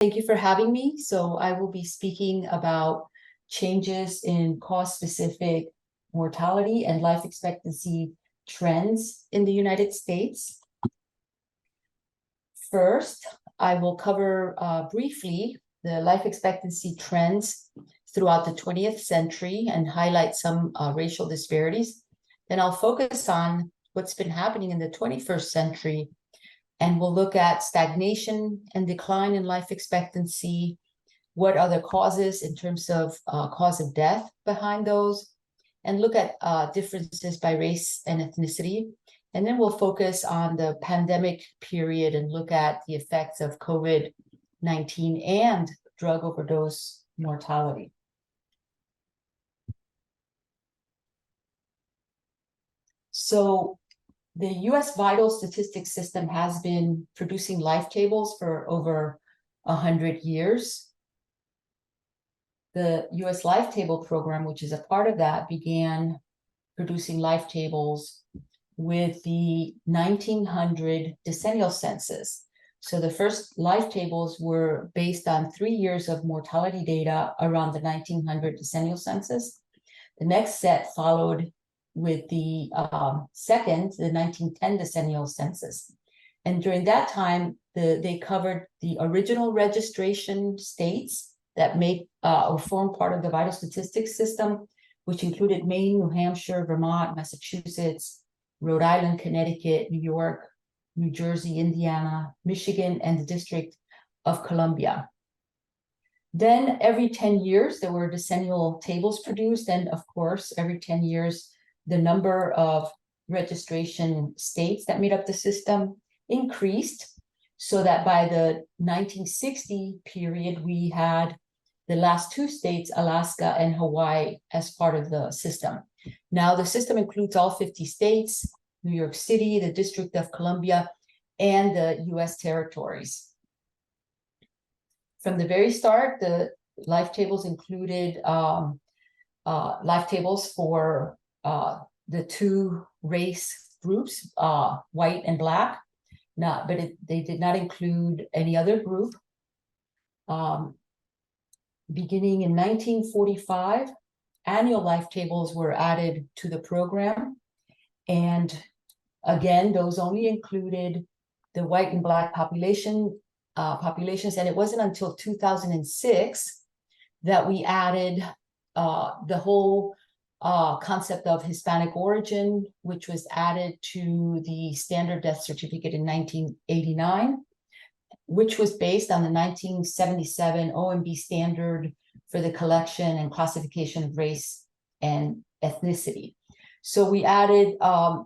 Thank you for having me. So I will be speaking about changes in cause-specific mortality and life expectancy trends in the United States. First, I will cover briefly the life expectancy trends throughout the 20th century and highlight some racial disparities. Then I'll focus on what's been happening in the 21st century, and we'll look at stagnation and decline in life expectancy. What are the causes in terms of cause of death behind those, and look at differences by race and ethnicity. And then we'll focus on the pandemic period and look at the effects of COVID-19 and drug overdose mortality. So the US vital statistics system has been producing life tables for over 100 years. The US Life Table program, which is a part of that, began producing life tables with the 1900 decennial census. So the first life tables were based on 3 years of mortality data around the 1900 decennial census. The next set followed with the second, the 1910 decennial census. And during that time, they covered the original registration states that make or form part of the vital statistics system, which included Maine, New Hampshire, Vermont, Massachusetts, Rhode Island, Connecticut, New York, New Jersey, Indiana, Michigan, and the District of Columbia. Then every 10 years, there were decennial tables produced. And of course, every 10 years, the number of registration states that made up the system increased, so that by the 1960 period, we had the last two states, Alaska and Hawaii, as part of the system. Now the system includes all 50 states, New York City, the District of Columbia, and the US territories. From the very start, the life tables included life tables for the two race groups, white and black. They did not include any other group. Beginning in 1945, annual life tables were added to the program. And again, those only included the white and black populations. And it wasn't until 2006 that we added the whole concept of Hispanic origin, which was added to the standard death certificate in 1989, which was based on the 1977 OMB standard for the collection and classification of race and ethnicity. So we added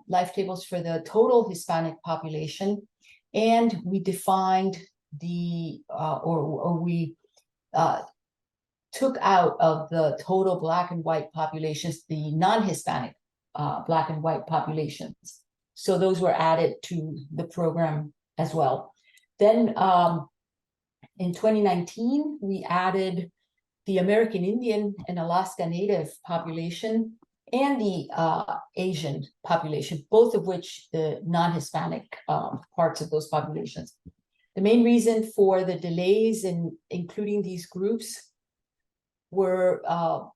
life tables for the total Hispanic population, and we defined the, we took out of the total Black and white populations the non-Hispanic Black and white populations. So those were added to the program as well. Then in 2019, we added the American Indian and Alaska Native population and the Asian population, both of which the non-Hispanic parts of those populations. The main reason for the delays in including these groups were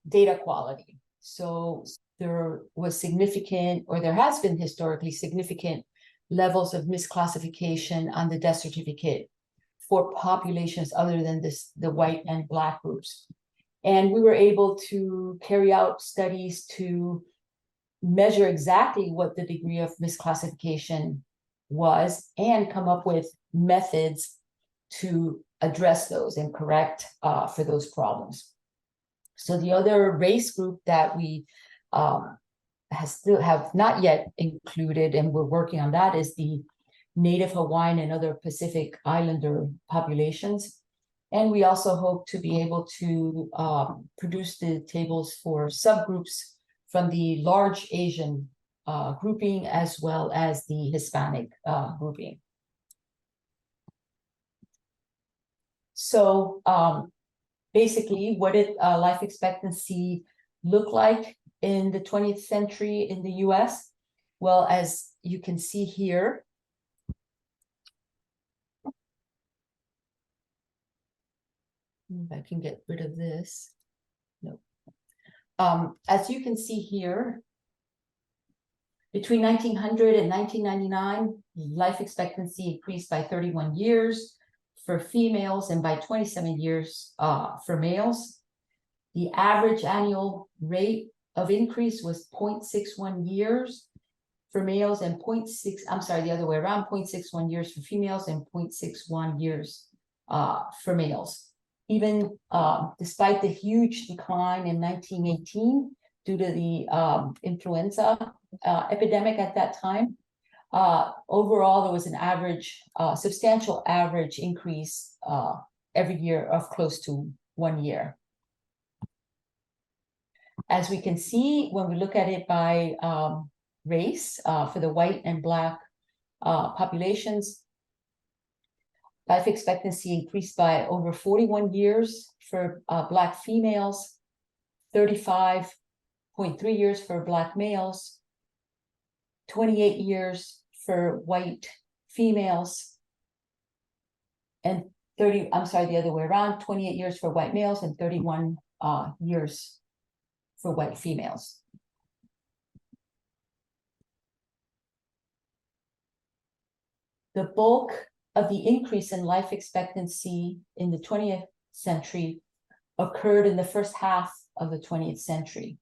data quality. So there was significant, or there has been historically significant, levels of misclassification on the death certificate for populations other than the white and black groups. And we were able to carry out studies to measure exactly what the degree of misclassification was and come up with methods to address those and correct for those problems. So the other race group that we have not yet included, and we're working on that, is the Native Hawaiian and other Pacific Islander populations. And we also hope to be able to produce the tables for subgroups from the large Asian grouping as well as the Hispanic grouping. So basically, what did life expectancy look like in the 20th century in the US? Well, as you can see here, If I can get rid of this. No. As you can see here, between 1900 and 1999, life expectancy increased by 31 years for females and by 27 years for males. The average annual rate of increase was 0.61 years for males and 0.6, I'm sorry, the other way around, 0.61 years for females and 0.61 years for males. Even despite the huge decline in 1918 due to the influenza epidemic at that time, overall there was an average, substantial average increase every year of close to 1 year. As we can see, when we look at it by race, for the white and black populations, life expectancy increased by over 41 years for black females, 35.3 years for black males, 28 years for white females, and the other way around, 28 years for white males and 31 years for white females. The bulk of the increase in life expectancy in the 20th century occurred in the first half of the 20th century.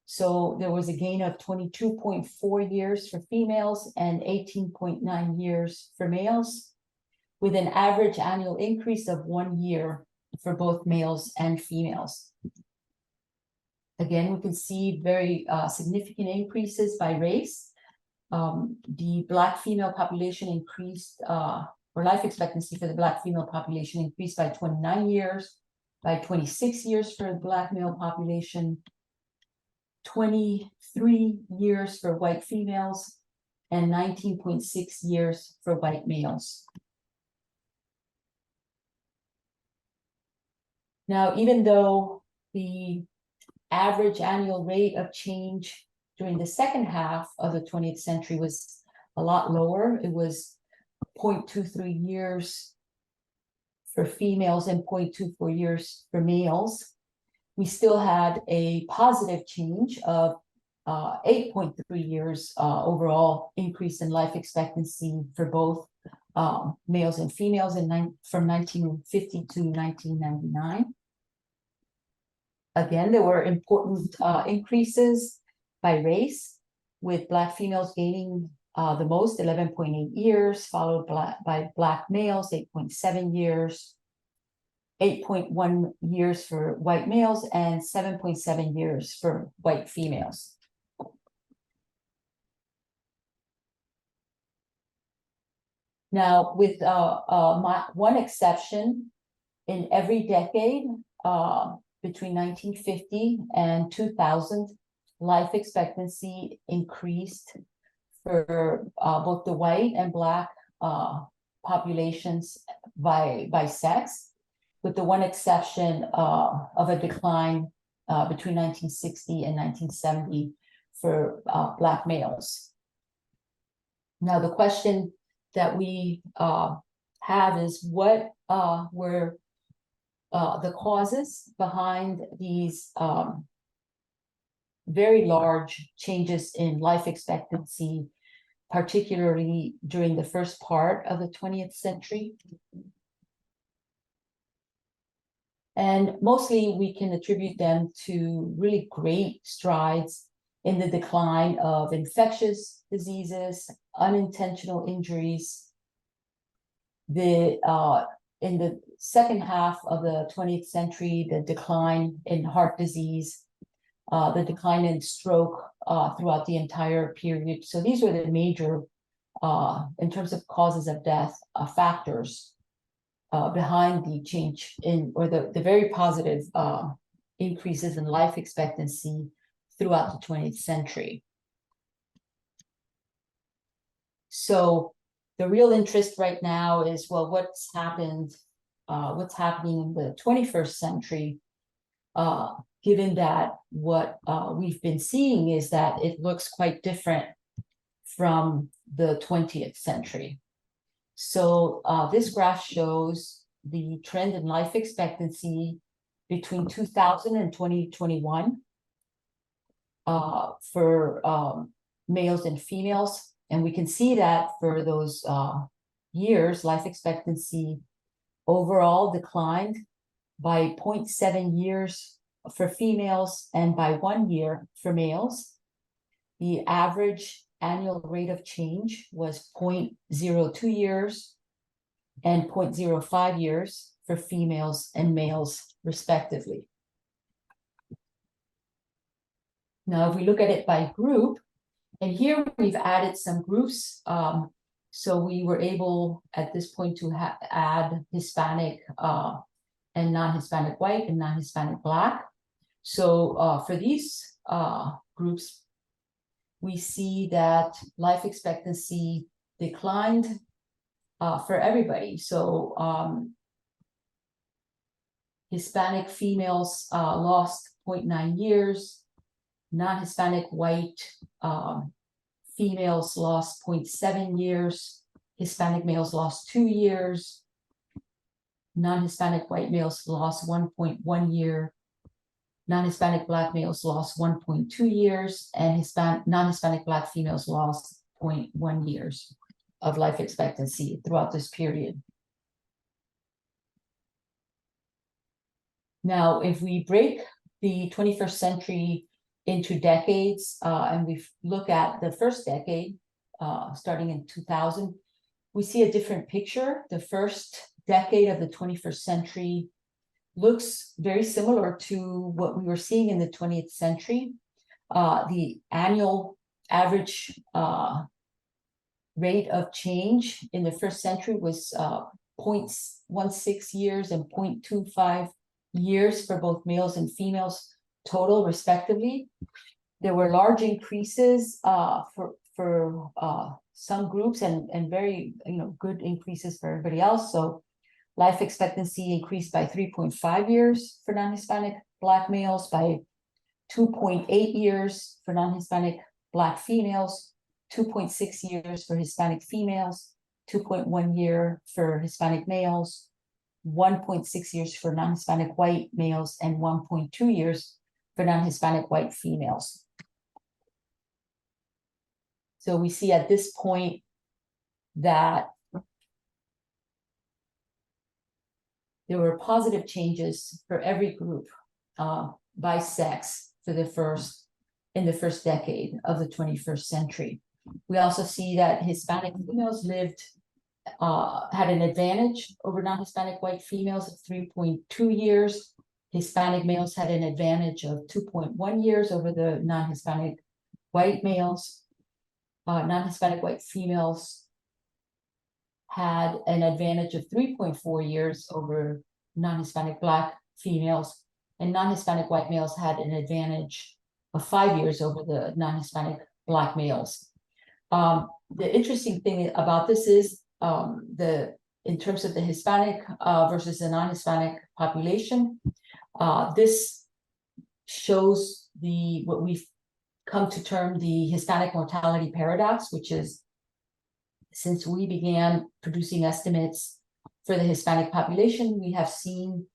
So there was a gain of 22.4 years for females and 18.9 years for males, with an average annual increase of 1 year for both males and females. Again, we can see very significant increases by race. The black female population increased, or life expectancy for the black female population increased by 29 years, by 26 years for the black male population, 23 years for white females, and 19.6 years for white males. Now, even though the average annual rate of change during the second half of the 20th century was a lot lower, it was 0.23 years for females and 0.24 years for males, we still had a positive change of 8.3 years overall increase in life expectancy for both males and females from 1950 to 1999. Again, there were important increases by race, with black females gaining the most, 11.8 years, followed by black males, 8.7 years, 8.1 years for white males, and 7.7 years for white females. Now, with one exception, in every decade between 1950 and 2000, life expectancy increased for both the white and black populations by sex, with the one exception of a decline between 1960 and 1970 for black males. Now, the question that we have is, what were the causes behind these very large changes in life expectancy, particularly during the first part of the 20th century? And mostly we can attribute them to really great strides in the decline of infectious diseases, unintentional injuries. In the second half of the 20th century, the decline in heart disease, the decline in stroke throughout the entire period. So these were the major, in terms of causes of death, factors behind the change in, or the very positive increases in life expectancy throughout the 20th century. So the real interest right now is, well, what's happening in the 21st century, given that what we've been seeing is that it looks quite different from the 20th century. So this graph shows the trend in life expectancy between 2000 and 2021 for males and females. And we can see that for those years, life expectancy overall declined by 0.7 years for females and by 1 year for males. The average annual rate of change was 0.02 years and 0.05 years for females and males, respectively. Now, if we look at it by group, and here we've added some groups. So we were able at this point to add Hispanic and non-Hispanic white and non-Hispanic Black. So for these groups, we see that life expectancy declined for everybody. So Hispanic females lost 0.9 years, non-Hispanic white females lost 0.7 years, Hispanic males lost 2 years, non-Hispanic white males lost 1.1 year, non-Hispanic Black males lost 1.2 years, and non-Hispanic Black females lost 0.1 years of life expectancy throughout this period. Now, if we break the 21st century into decades, and we look at the first decade, starting in 2000, we see a different picture. The first decade of the 21st century looks very similar to what we were seeing in the 20th century. The annual average rate of change in the first century was 0.16 years and 0.25 years for both males and females total, respectively. There were large increases for some groups and very good increases for everybody else. So life expectancy increased by 3.5 years for non-Hispanic Black males, by 2.8 years for non-Hispanic Black females, 2.6 years for Hispanic females, 2.1 year for Hispanic males, 1.6 years for non-Hispanic white males, and 1.2 years for non-Hispanic white females. So we see at this point that there were positive changes for every group by sex in the first decade of the 21st century. We also see that Hispanic females had an advantage over non-Hispanic white females of 3.2 years. Hispanic males had an advantage of 2.1 years over the non-Hispanic white males. Non-Hispanic white females had an advantage of 3.4 years over non-Hispanic Black females, and non-Hispanic white males had an advantage of 5 years over the non-Hispanic Black males. The interesting thing about this is in terms of the Hispanic versus the non-Hispanic population, this shows what we've come to term the Hispanic mortality paradox, which is, since we began producing estimates for the Hispanic population, we have seen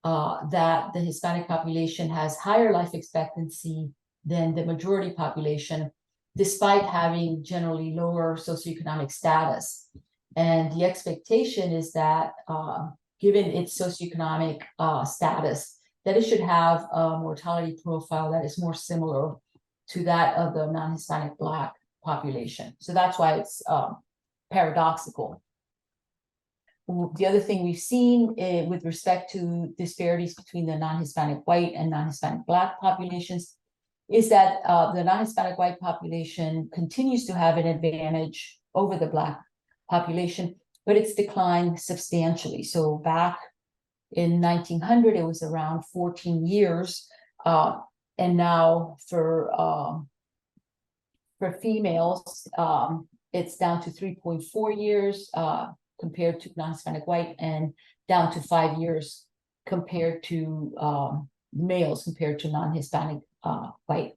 that the Hispanic population has higher life expectancy than the majority population, despite having generally lower socioeconomic status. And the expectation is that, given its socioeconomic status, that it should have a mortality profile that is more similar to that of the non-Hispanic Black population. So that's why it's paradoxical. The other thing we've seen with respect to disparities between the non-Hispanic white and non-Hispanic Black populations is that the non-Hispanic white population continues to have an advantage over the Black population, but it's declined substantially. So back in 1900, it was around 14 years, and now for females, it's down to 3.4 years compared to non-Hispanic white, and down to 5 years compared to males compared to non-Hispanic white.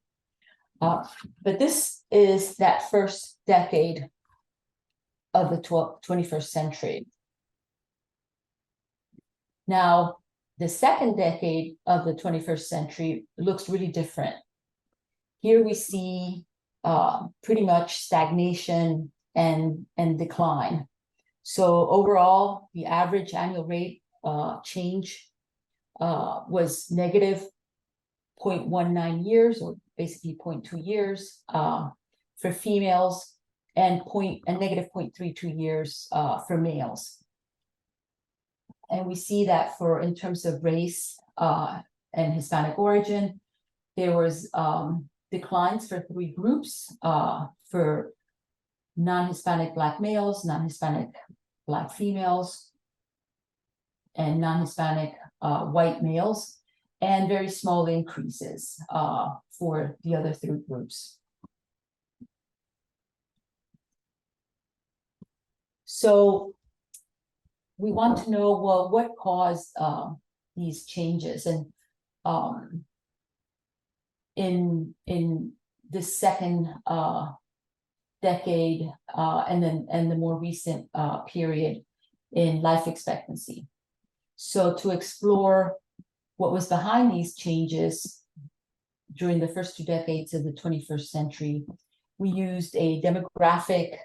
But this is that first decade of the 21st century. Now, the second decade of the 21st century looks really different. Here we see pretty much stagnation and decline. So overall, the average annual rate change was negative 0.19 years, or basically 0.2 years for females, and negative 0.32 years for males. And we see that in terms of race and Hispanic origin, there was declines for three groups: for non-Hispanic Black males, non-Hispanic Black females, and non-Hispanic white males, and very small increases for the other three groups. So we want to know, well, what caused these changes? And in the second decade and the more recent period in life expectancy. So to explore what was behind these changes during the first 2 decades of the 21st century, we used a demographic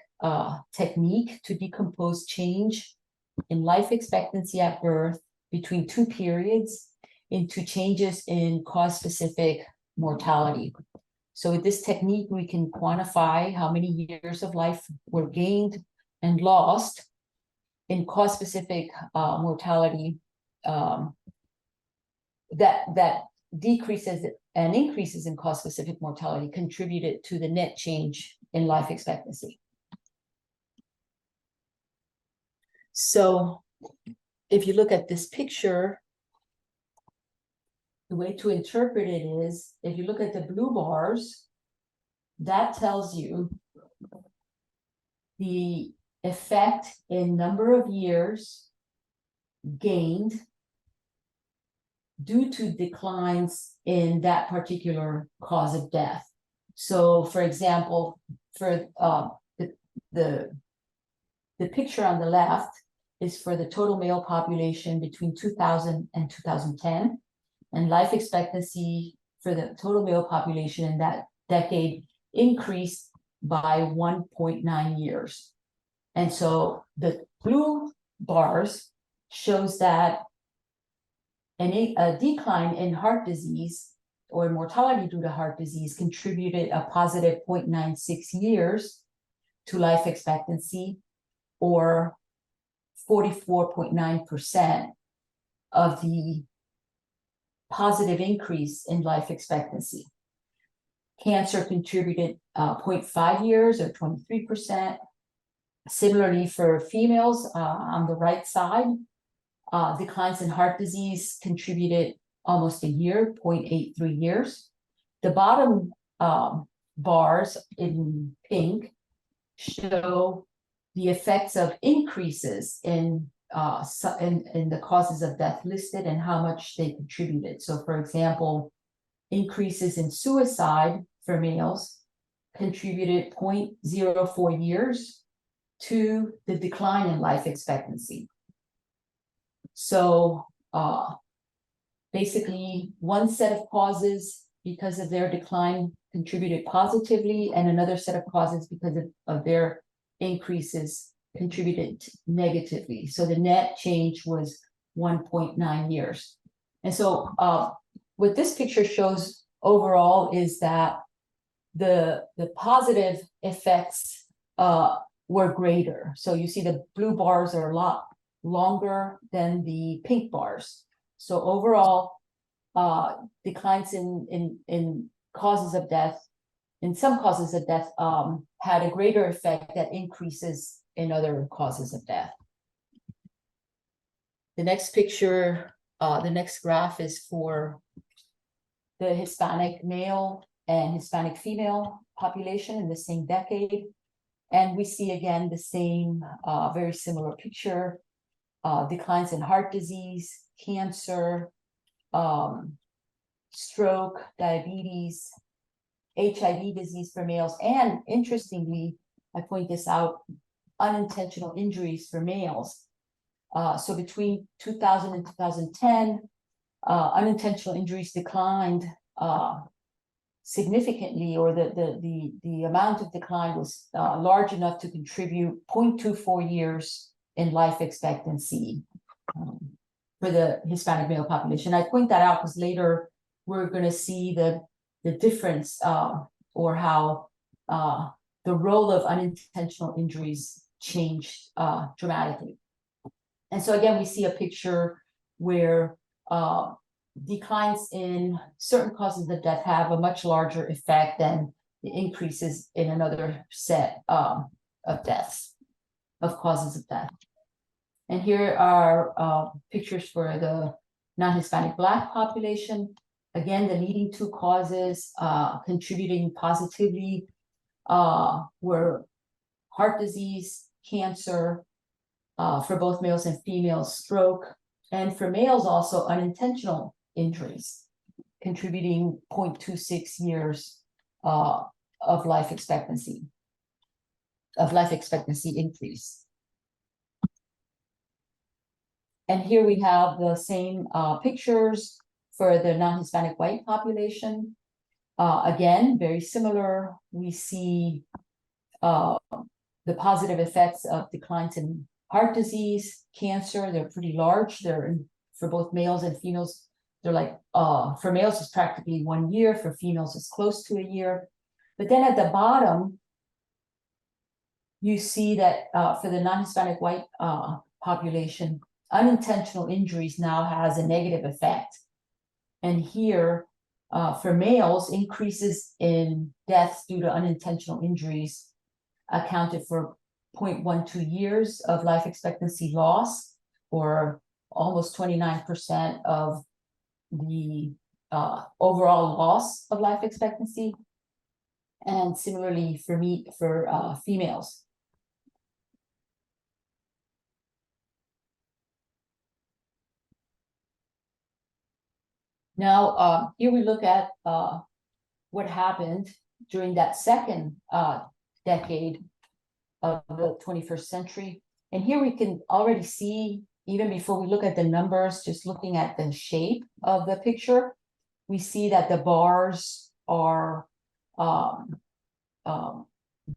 technique to decompose change in life expectancy at birth between 2 periods into changes in cause-specific mortality. So with this technique, we can quantify how many years of life were gained and lost in cause-specific mortality that decreases and increases in cause-specific mortality contributed to the net change in life expectancy. So if you look at this picture, the way to interpret it is, if you look at the blue bars, that tells you the effect in number of years gained due to declines in that particular cause of death. So, for example, for the picture on the left is for the total male population between 2000 and 2010, and life expectancy for the total male population in that decade increased by 1.9 years. And so the blue bars shows that a decline in heart disease or mortality due to heart disease contributed a positive 0.96 years to life expectancy, or 44.9% of the positive increase in life expectancy. Cancer contributed 0.5 years, or 23%. Similarly, for females on the right side, declines in heart disease contributed almost a year, 0.83 years. The bottom bars in pink show the effects of increases in the causes of death listed and how much they contributed. So, for example, increases in suicide for males contributed 0.04 years to the decline in life expectancy. So basically, one set of causes because of their decline contributed positively, and another set of causes because of their increases contributed negatively. So the net change was 1.9 years. And so what this picture shows overall is that the positive effects were greater. So you see the blue bars are a lot longer than the pink bars. So overall, declines in causes of death, in some causes of death, had a greater effect that increases in other causes of death. The next picture, the next graph is for the Hispanic male and Hispanic female population in the same decade. And we see again the same very similar picture, declines in heart disease, cancer, stroke, diabetes, HIV disease for males, and interestingly, I point this out, unintentional injuries for males. So between 2000 and 2010, unintentional injuries declined significantly, or the amount of decline was large enough to contribute 0.24 years in life expectancy for the Hispanic male population. I point that out because later we're going to see the difference or how the role of unintentional injuries changed dramatically. And so again, we see a picture where declines in certain causes of death have a much larger effect than the increases in another set of deaths, of causes of death. And here are pictures for the non-Hispanic Black population. Again, the leading two causes contributing positively were heart disease, cancer, for both males and females, stroke, and for males also unintentional injuries, contributing 0.26 years of life expectancy increase. And here we have the same pictures for the non-Hispanic white population. Again, very similar. We see the positive effects of declines in heart disease, cancer. They're pretty large. They're for both males and females. They're like, for males, it's practically 1 year. For females, it's close to a year. But then at the bottom, you see that for the non-Hispanic white population, unintentional injuries now has a negative effect. And here, for males, increases in deaths due to unintentional injuries accounted for 0.12 years of life expectancy loss, or almost 29% of the overall loss of life expectancy. And similarly for females. Now, here we look at what happened during that second decade of the 21st century. And here we can already see, even before we look at the numbers, just looking at the shape of the picture, we see that the bars are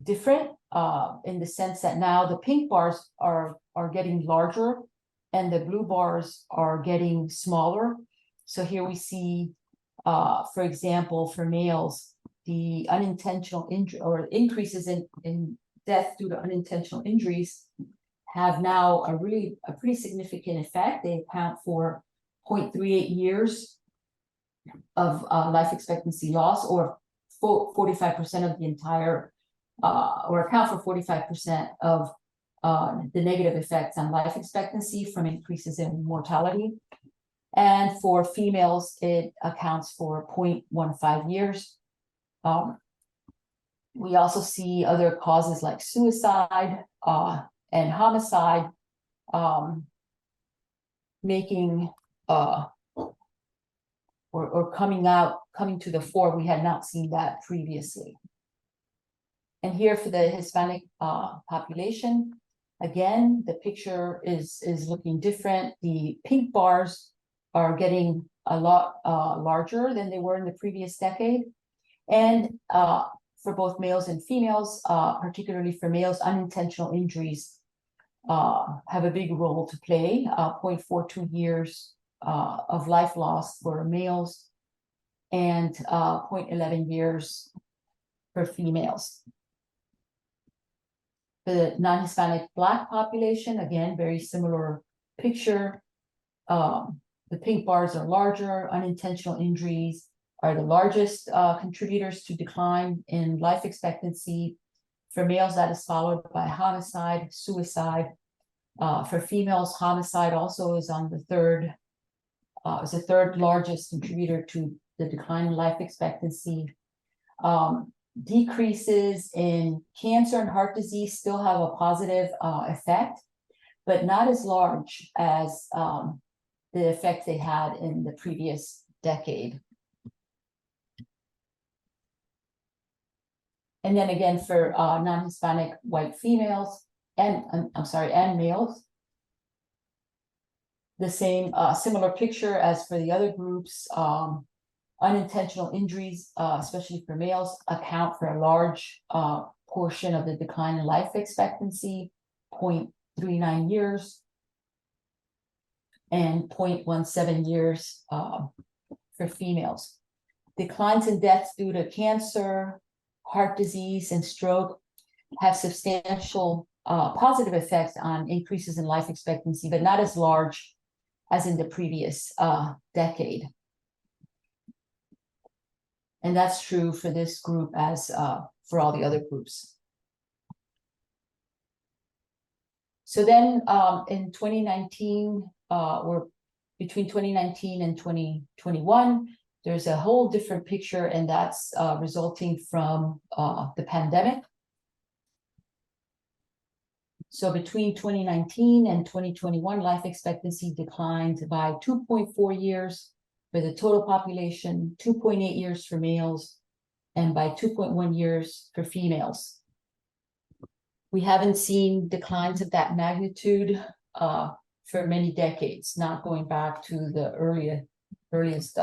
different in the sense that now the pink bars are getting larger and the blue bars are getting smaller. So here we see, for example, for males, the unintentional injury or increases in death due to unintentional injuries have now a pretty significant effect. They account for 0.38 years of life expectancy loss, or 45% of the entire, or account for 45% of the negative effects on life expectancy from increases in mortality. And for females, it accounts for 0.15 years. We also see other causes like suicide and homicide making or coming to the fore. We had not seen that previously. And here for the Hispanic population, again, the picture is looking different. The pink bars are getting a lot larger than they were in the previous decade. And for both males and females, particularly for males, unintentional injuries have a big role to play. 0.42 years of life loss for males and 0.11 years for females. For the non-Hispanic Black population, again, very similar picture. The pink bars are larger. Unintentional injuries are the largest contributors to decline in life expectancy. For males, that is followed by homicide, suicide. For females, homicide also is on the third largest contributor to the decline in life expectancy. Decreases in cancer and heart disease still have a positive effect, but not as large as the effect they had in the previous decade. And then again, for non-Hispanic white females and males, the same similar picture as for the other groups. Unintentional injuries, especially for males, account for a large portion of the decline in life expectancy, 0.39 years, and 0.17 years for females. Declines in deaths due to cancer, heart disease, and stroke have substantial positive effects on increases in life expectancy, but not as large as in the previous decade. And that's true for this group as for all the other groups. So then in 2019, or between 2019 and 2021, there's a whole different picture, and that's resulting from the pandemic. So between 2019 and 2021, life expectancy declined by 2.4 years for the total population, 2.8 years for males, and by 2.1 years for females. We haven't seen declines of that magnitude for many decades, not going back to the earliest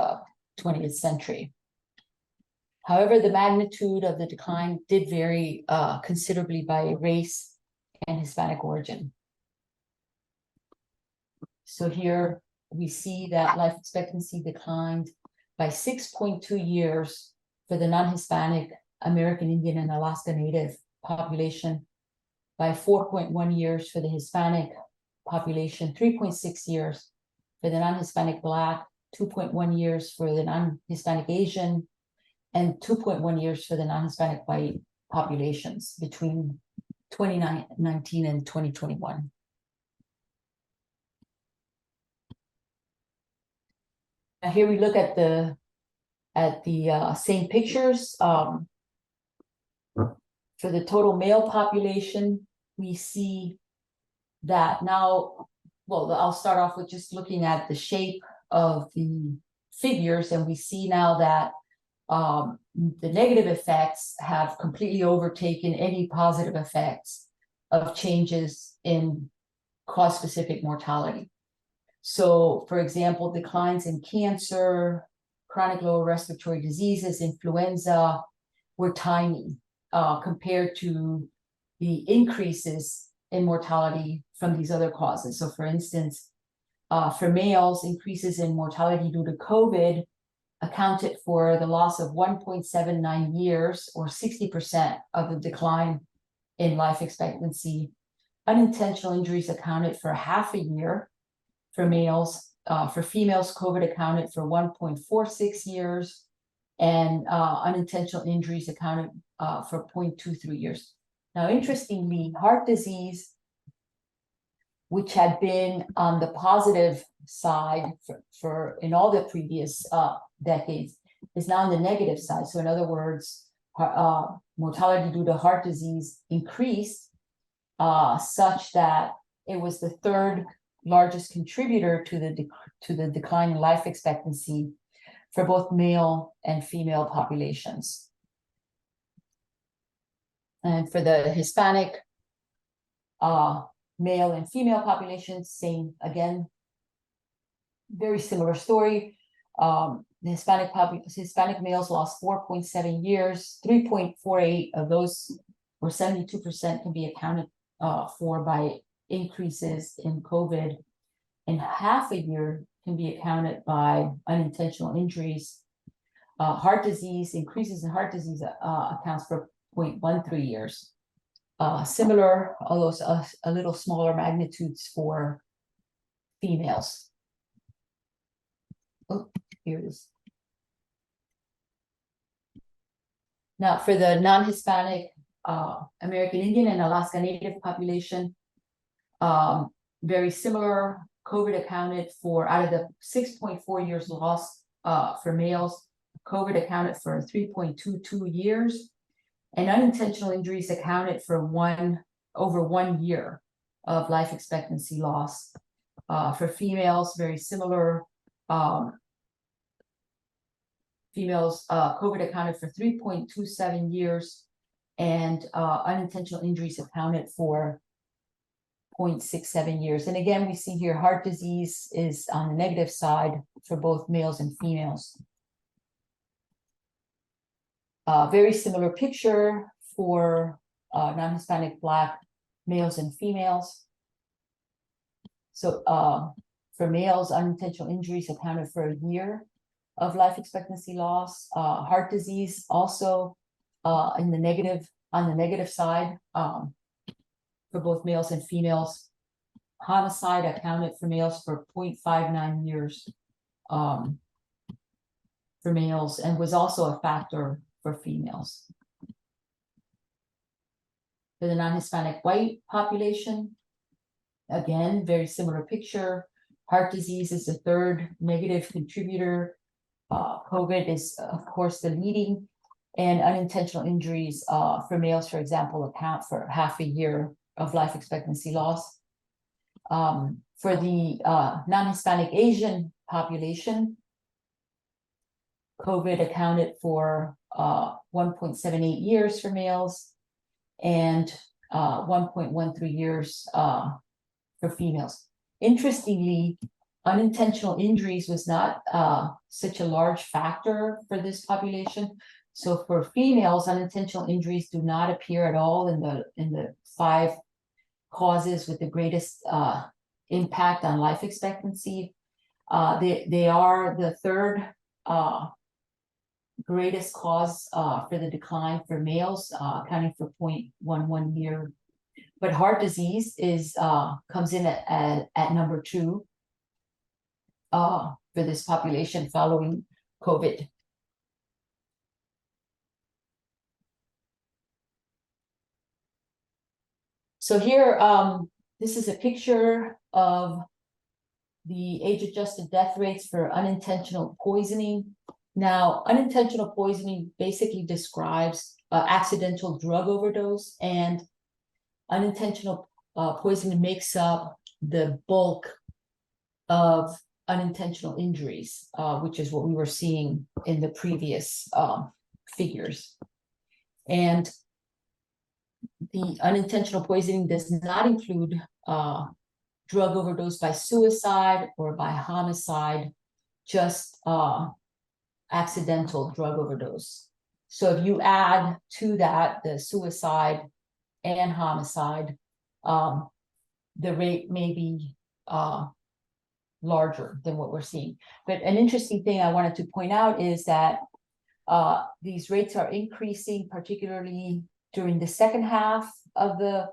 20th century. However, the magnitude of the decline did vary considerably by race and Hispanic origin. So here we see that life expectancy declined by 6.2 years for the non-Hispanic American Indian and Alaska Native population, by 4.1 years for the Hispanic population, 3.6 years for the non-Hispanic Black, 2.1 years for the non-Hispanic Asian, and 2.1 years for the non-Hispanic white populations between 2019 and 2021. Now here we look at the same pictures. For the total male population, we see that now, well, I'll start off with just looking at the shape of the figures, and we see now that the negative effects have completely overtaken any positive effects of changes in cause-specific mortality. So, for example, declines in cancer, chronic lower respiratory diseases, influenza were tiny compared to the increases in mortality from these other causes. So, for instance, for males, increases in mortality due to COVID accounted for the loss of 1.79 years, or 60% of the decline in life expectancy. Unintentional injuries accounted for half a year for males. For females, COVID accounted for 1.46 years, and unintentional injuries accounted for 0.23 years. Now, interestingly, heart disease, which had been on the positive side for in all the previous decades, is now on the negative side. So in other words, mortality due to heart disease increased such that it was the third largest contributor to the decline in life expectancy for both male and female populations. And for the Hispanic male and female populations, same again, very similar story. The Hispanic males lost 4.7 years, 3.48 of those, or 72%, can be accounted for by increases in COVID, and half a year can be accounted by unintentional injuries. Heart disease, increases in heart disease accounts for 0.13 years. Similar, although a little smaller magnitudes for females. Oh, here it is. Now, for the non-Hispanic American Indian and Alaska Native population, very similar. COVID accounted for, out of the 6.4 years lost for males, COVID accounted for 3.22 years, and unintentional injuries accounted for over 1 year of life expectancy loss. For females, very similar. Females, COVID accounted for 3.27 years, and unintentional injuries accounted for 0.67 years. And again, we see here heart disease is on the negative side for both males and females. Very similar picture for non-Hispanic Black males and females. So for males, unintentional injuries accounted for a year of life expectancy loss. Heart disease also on the negative side for both males and females. Homicide accounted for males for 0.59 years for males, and was also a factor for females. For the non-Hispanic white population, again, very similar picture. Heart disease is the third negative contributor. COVID is, of course, the leading, and unintentional injuries for males, for example, account for half a year of life expectancy loss. For the non-Hispanic Asian population, COVID accounted for 1.78 years for males and 1.13 years for females. Interestingly, unintentional injuries was not such a large factor for this population. So for females, unintentional injuries do not appear at all in the 5 causes with the greatest impact on life expectancy. They are the third greatest cause for the decline for males, accounting for 0.11 year. But heart disease comes in at number 2 for this population following COVID. So here, this is a picture of the age-adjusted death rates for unintentional poisoning. Now, unintentional poisoning basically describes accidental drug overdose, and unintentional poisoning makes up the bulk of unintentional injuries, which is what we were seeing in the previous figures. And the unintentional poisoning does not include drug overdose by suicide or by homicide, just accidental drug overdose. So if you add to that the suicide and homicide, the rate may be larger than what we're seeing. But an interesting thing I wanted to point out is that these rates are increasing, particularly during the second half of the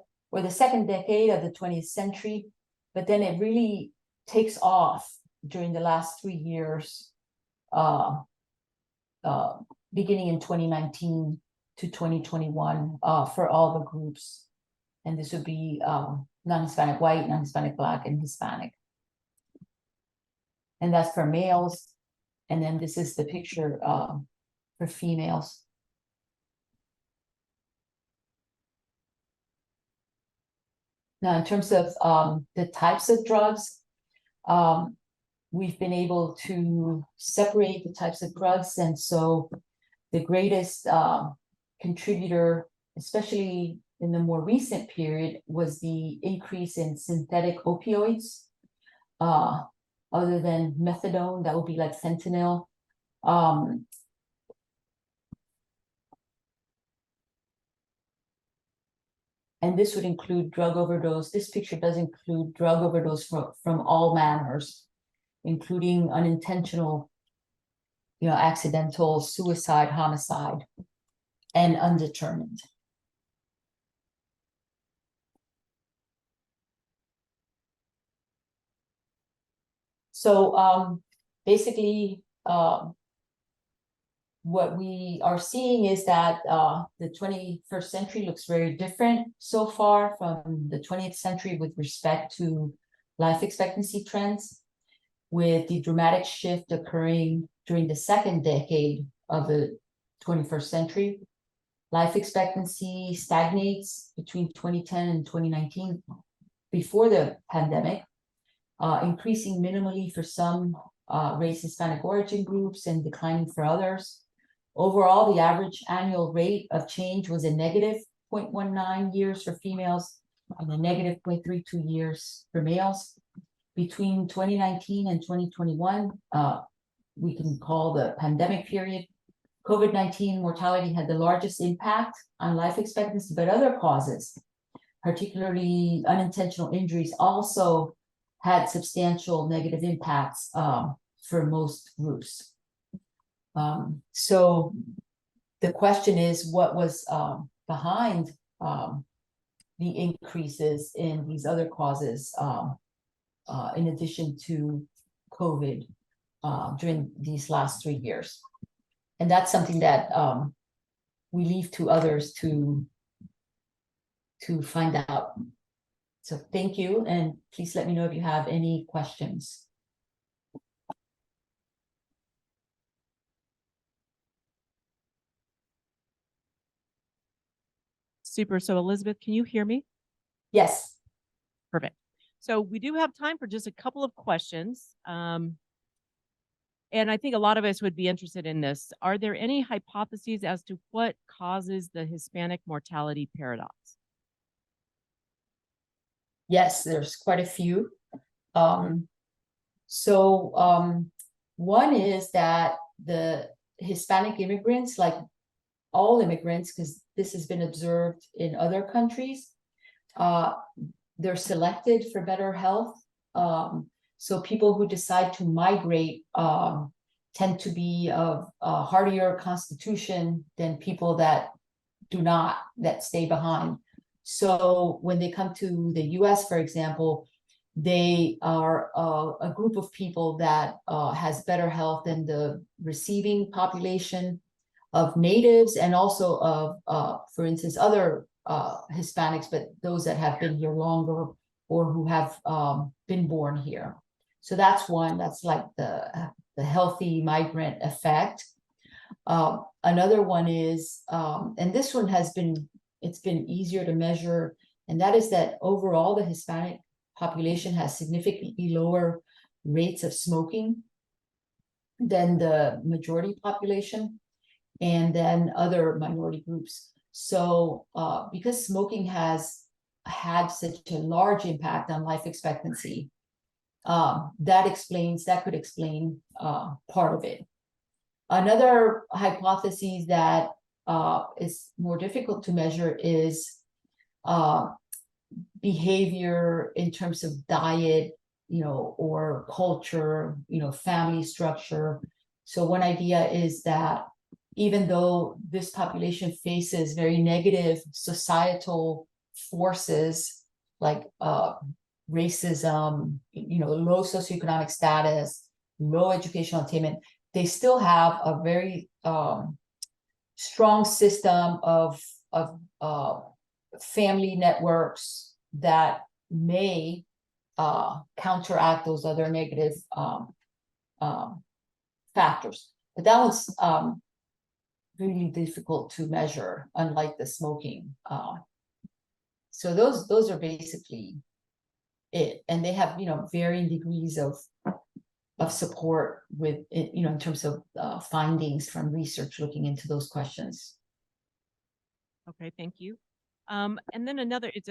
second decade of the 20th century, but then it really takes off during the last 3 years, beginning in 2019 to 2021 for all the groups. And this would be non-Hispanic white, non-Hispanic Black, and Hispanic. And that's for males. And then this is the picture for females. Now, in terms of the types of drugs, we've been able to separate the types of drugs. And so the greatest contributor, especially in the more recent period, was the increase in synthetic opioids, other than methadone, that would be like fentanyl. And this would include drug overdose. This picture does include drug overdose from all manners, including unintentional, accidental, suicide, homicide, and undetermined. So basically, what we are seeing is that the 21st century looks very different so far from the 20th century with respect to life expectancy trends, with the dramatic shift occurring during the second decade of the 21st century. Life expectancy stagnates between 2010 and 2019, before the pandemic, increasing minimally for some race Hispanic origin groups and declining for others. Overall, the average annual rate of change was a negative 0.19 years for females and a negative 0.32 years for males. Between 2019 and 2021, we can call the pandemic period, COVID-19 mortality had the largest impact on life expectancy, but other causes, particularly unintentional injuries, also had substantial negative impacts for most groups. So the question is, what was behind the increases in these other causes in addition to COVID during these last 3 years? And that's something that we leave to others to find out. So thank you, and please let me know if you have any questions. Super. So Elizabeth, can you hear me? Yes. Perfect. So we do have time for just a couple of questions. And I think a lot of us would be interested in this. Are there any hypotheses as to what causes the Hispanic mortality paradox? Yes, there's quite a few. One is that the Hispanic immigrants, like all immigrants, because this has been observed in other countries, they're selected for better health. So people who decide to migrate tend to be of a hardier constitution than people that do not, that stay behind. So when they come to the US, for example, they are a group of people that has better health than the receiving population of natives, and also of, for instance, other Hispanics, but those that have been here longer or who have been born here. So that's one, that's like the healthy migrant effect. Another one is, and this one it's been easier to measure, and that is that overall the Hispanic population has significantly lower rates of smoking than the majority population, and then other minority groups. So because smoking has had such a large impact on life expectancy, that could explain part of it. Another hypothesis that is more difficult to measure is behavior in terms of diet, or culture, family structure. So one idea is that even though this population faces very negative societal forces like racism, low socioeconomic status, low educational attainment, they still have a very strong system of family networks that may counteract those other negative factors. But that was really difficult to measure, unlike the smoking. So those are basically it, and they have varying degrees of support with it, in terms of findings from research looking into those questions. Okay, thank you. And then another, it's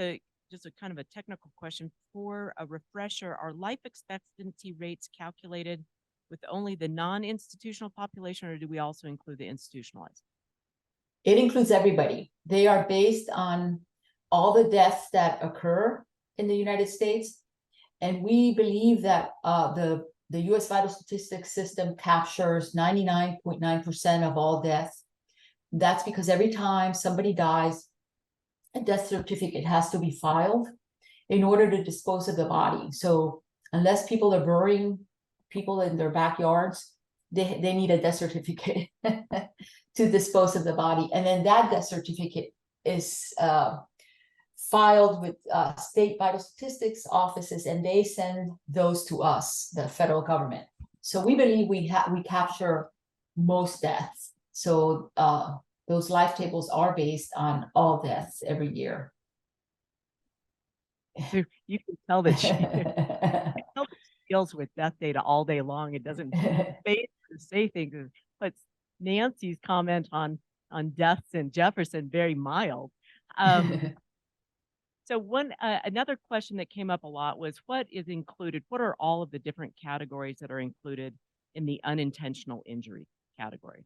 just a kind of a technical question. For a refresher, are life expectancy rates calculated with only the non-institutional population, or do we also include the institutionalized? It includes everybody. They are based on all the deaths that occur in the United States. And we believe that the US vital statistics system captures 99.9% of all deaths. That's because every time somebody dies, a death certificate has to be filed in order to dispose of the body. So unless people are burying people in their backyards, they need a death certificate to dispose of the body. And then that death certificate is filed with state vital statistics offices, and they send those to us, the federal government. So we believe we capture most deaths. So those life tables are based on all deaths every year. You can tell that she deals with death data all day long. It doesn't say things, but Nancy's comment on deaths in Jefferson very mild. So another question that came up a lot was what is included? What are all of the different categories that are included in the unintentional injury category?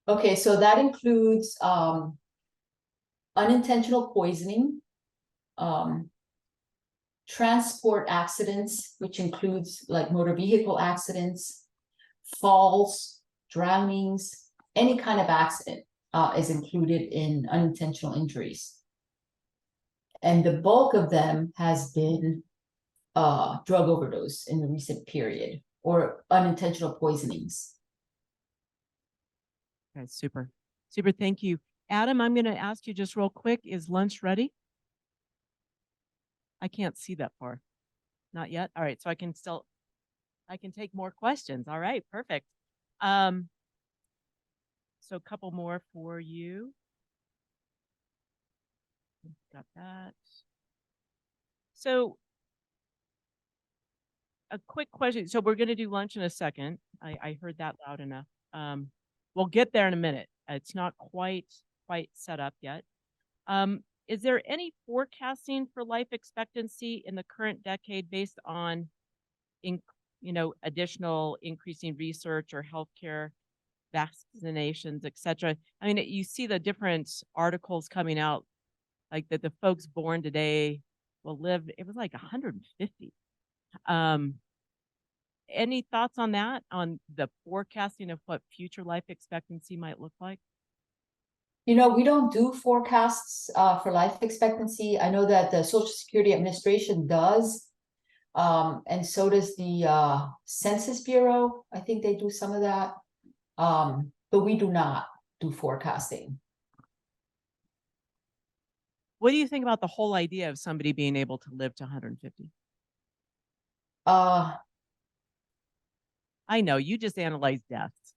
Okay, so that includes unintentional poisoning, um, transport accidents, which includes like motor vehicle accidents, falls, drownings, any kind of accident is included in unintentional injuries. And the bulk of them has been drug overdose in the recent period or unintentional poisonings. Okay, super. Super, thank you. Adam, I'm going to ask you just real quick, is lunch ready? I can't see that far. Not yet. All right, so I can take more questions. All right, perfect. So a couple more for you. Got that. So a quick question. So we're going to do lunch in a second. I heard that loud enough. We'll get there in a minute. It's not quite set up yet. Is there any forecasting for life expectancy in the current decade based on, additional increasing research or healthcare, vaccinations, et cetera? I mean, you see the different articles coming out, like that the folks born today will live. It was like 150. Any thoughts on that, on the forecasting of what future life expectancy might look like? You know, we don't do forecasts for life expectancy. I know that the Social Security Administration does, and so does the Census Bureau. I think they do some of that, but we do not do forecasting. What do you think about the whole idea of somebody being able to live to 150? Uh, I know you just analyze deaths.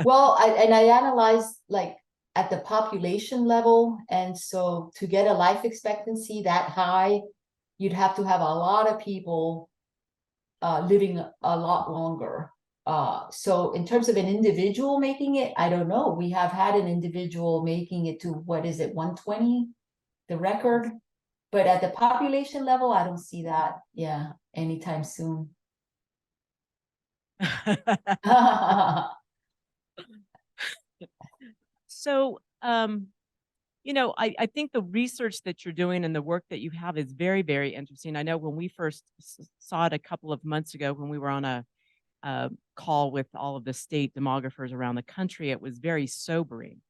well, I analyzed like at the population level, and so to get a life expectancy that high, you'd have to have a lot of people living a lot longer. So in terms of an individual making it, I don't know. We have had an individual making it to, what is it, 120, the record? But at the population level, I don't see that, yeah, anytime soon. So, I think the research that you're doing and the work that you have is very, very interesting. I know when we first saw it a couple of months ago, when we were on a call with all of the state demographers around the country, it was very sobering.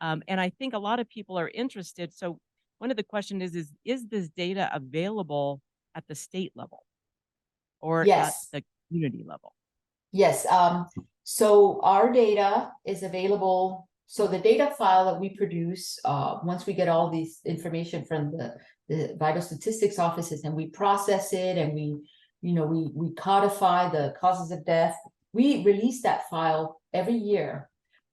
And I think a lot of people are interested. So one of the questions is this data available at the state level or at Yes. the community level? Yes, so our data is available. So the data file that we produce, once we get all these information from the vital statistics offices and we process it and we codify the causes of death, we release that file every year.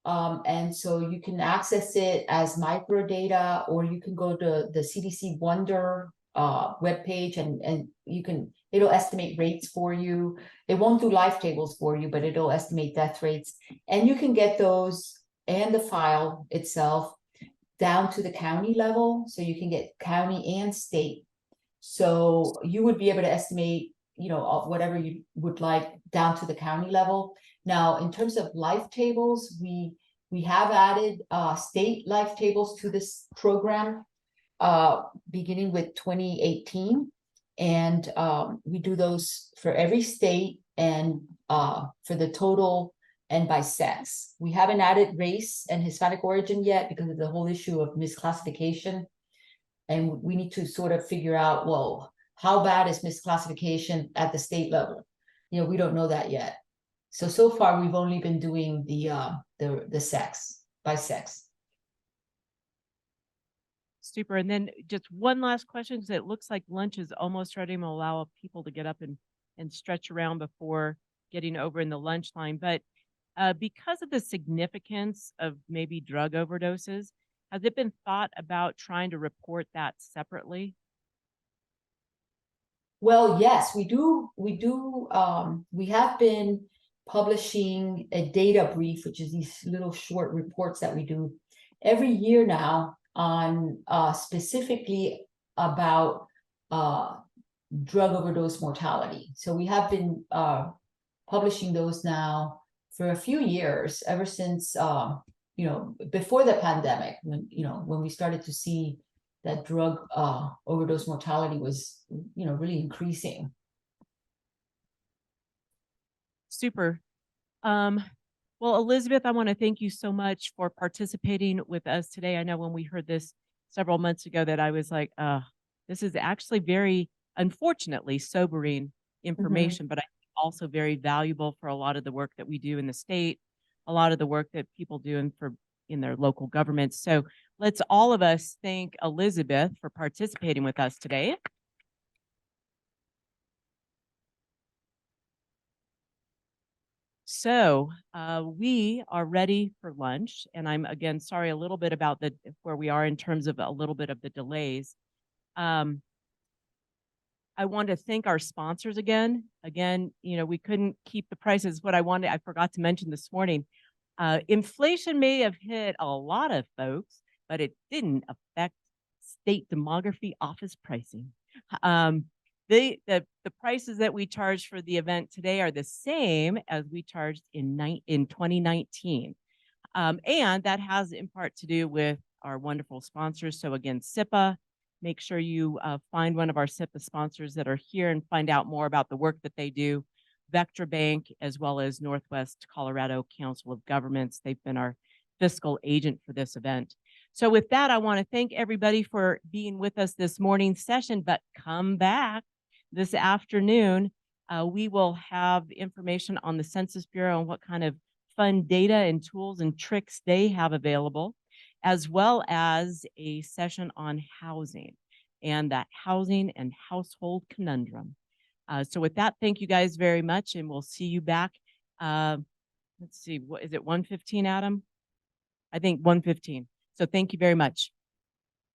And so you can access it as microdata, or you can go to the CDC Wonder webpage and it'll estimate rates for you. It won't do life tables for you, but it'll estimate death rates. And you can get those and the file itself down to the county level. So you can get county and state. So you would be able to estimate, whatever you would like down to the county level. Now, in terms of life tables, we have added state life tables to this program beginning with 2018. And we do those for every state and for the total and by sex. We haven't added race and Hispanic origin yet because of the whole issue of misclassification. And we need to sort of figure out, well, how bad is misclassification at the state level? We don't know that yet. So far we've only been doing the sex by sex. Super. And then just one last question, because it looks like lunch is almost ready. I'm going to allow people to get up and stretch around before getting over in the lunch line. But because of the significance of maybe drug overdoses, has it been thought about trying to report that separately? Well, yes, we do. We have been publishing a data brief, which is these little short reports that we do every year now on specifically about drug overdose mortality. So we have been publishing those now for a few years, ever since before the pandemic, when we started to see that drug overdose mortality was really increasing. Super. Well, Elizabeth, I want to thank you so much for participating with us today. I know when we heard this several months ago that I was like, this is actually very, unfortunately, sobering information, but I think also very valuable for a lot of the work that we do in the state, a lot of the work that people do in their local governments. So let's all of us thank Elizabeth for participating with us today. So we are ready for lunch, and I'm again sorry a little bit about where we are in terms of a little bit of the delays. I want to thank our sponsors again. Again, we couldn't keep the prices. I forgot to mention this morning, inflation may have hit a lot of folks, but it didn't affect state demography office pricing. The prices that we charge for the event today are the same as we charged in 2019. And that has in part to do with our wonderful sponsors. So again, SIPA, make sure you find one of our SIPA sponsors that are here and find out more about the work that they do. Vectra Bank, as well as Northwest Colorado Council of Governments. They've been our fiscal agent for this event. So with that, I want to thank everybody for being with us this morning's session, but come back this afternoon. We will have information on the Census Bureau and what kind of fun data and tools and tricks they have available, as well as a session on housing and that housing and household conundrum. So with that, thank you guys very much, and we'll see you back. Let's see, what is it, 1:15, Adam? I think 1:15. So thank you very much.